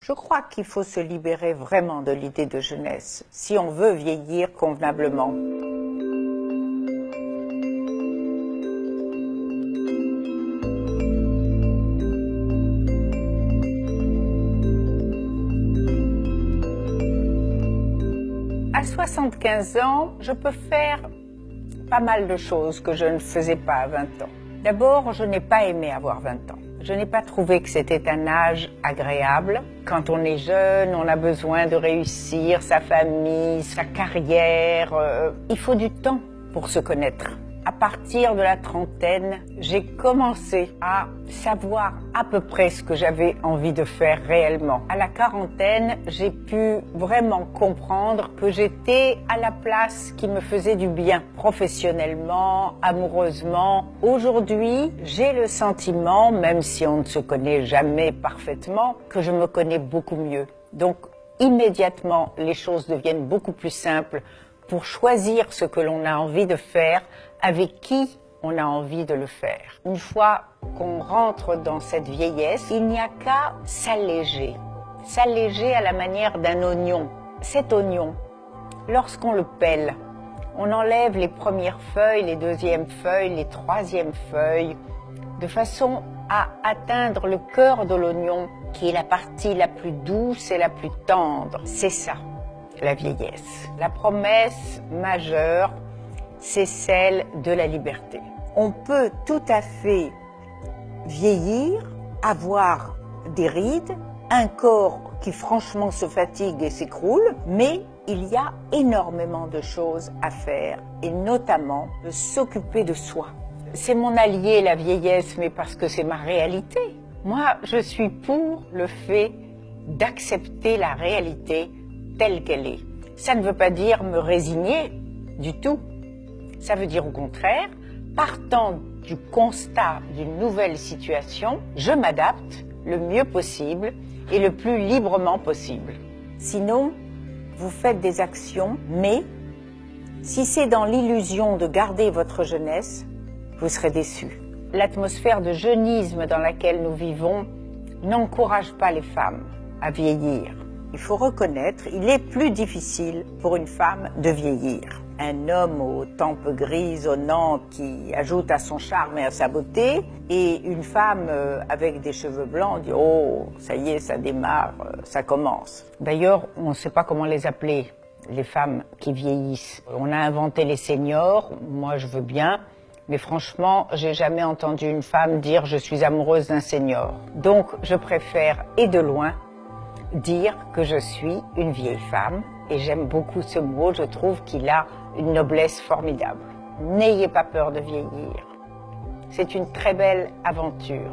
Je crois qu'il faut se libérer vraiment de l'idée de jeunesse, si on veut vieillir convenablement. À 75 ans, je peux faire pas mal de choses que je ne faisais pas à 20 ans. D'abord, je n'ai pas aimé avoir 20 ans. Je n'ai pas trouvé que c'était un âge agréable. Quand on est jeune, on a besoin de réussir sa famille, sa carrière. Il faut du temps pour se connaître. À partir de la trentaine, j'ai commencé à savoir à peu près ce que j'avais envie de faire réellement. À la quarantaine, j'ai pu vraiment comprendre que j'étais à la place qui me faisait du bien, professionnellement, amoureusement. Aujourd'hui, j'ai le sentiment, même si on ne se connaît jamais parfaitement, que je me connais beaucoup mieux. Donc, immédiatement, les choses deviennent beaucoup plus simples pour choisir ce que l'on a envie de faire, avec qui on a envie de le faire. Une fois qu'on rentre dans cette vieillesse, il n'y a qu'à s'alléger. S'alléger à la manière d'un oignon. Cet oignon, lorsqu'on le pèle, on enlève les premières feuilles, les deuxièmes feuilles, les troisièmes feuilles, de façon à atteindre le cœur de l'oignon, qui est la partie la plus douce et la plus tendre. C'est ça, la vieillesse. La promesse majeure, c'est celle de la liberté. On peut tout à fait vieillir, avoir des rides, un corps qui franchement se fatigue et s'écroule, mais il y a énormément de choses à faire, et notamment de s'occuper de soi. C'est mon allié, la vieillesse, mais parce que c'est ma réalité. Moi, je suis pour le fait d'accepter la réalité telle qu'elle est. Ça ne veut pas dire me résigner du tout. Ça veut dire au contraire, partant du constat d'une nouvelle situation, je m'adapte le mieux possible et le plus librement possible. Sinon, vous faites des actions, mais si c'est dans l'illusion de garder votre jeunesse, vous serez déçus. L'atmosphère de jeunisme dans laquelle nous vivons n'encourage pas les femmes à vieillir. Il faut reconnaître, il est plus difficile pour une femme de vieillir. Un homme aux tempes grisonnantes qui ajoute à son charme et à sa beauté, et une femme avec des cheveux blancs dit « Oh, ça y est, ça démarre, ça commence ». D'ailleurs, on ne sait pas comment les appeler, les femmes qui vieillissent. On a inventé les seniors, moi je veux bien, mais franchement, j'ai jamais entendu une femme dire « Je suis amoureuse d'un senior ». Donc, je préfère, et de loin, dire que je suis une vieille femme, et j'aime beaucoup ce mot, je trouve qu'il a une noblesse formidable. N'ayez pas peur de vieillir. C'est une très belle aventure.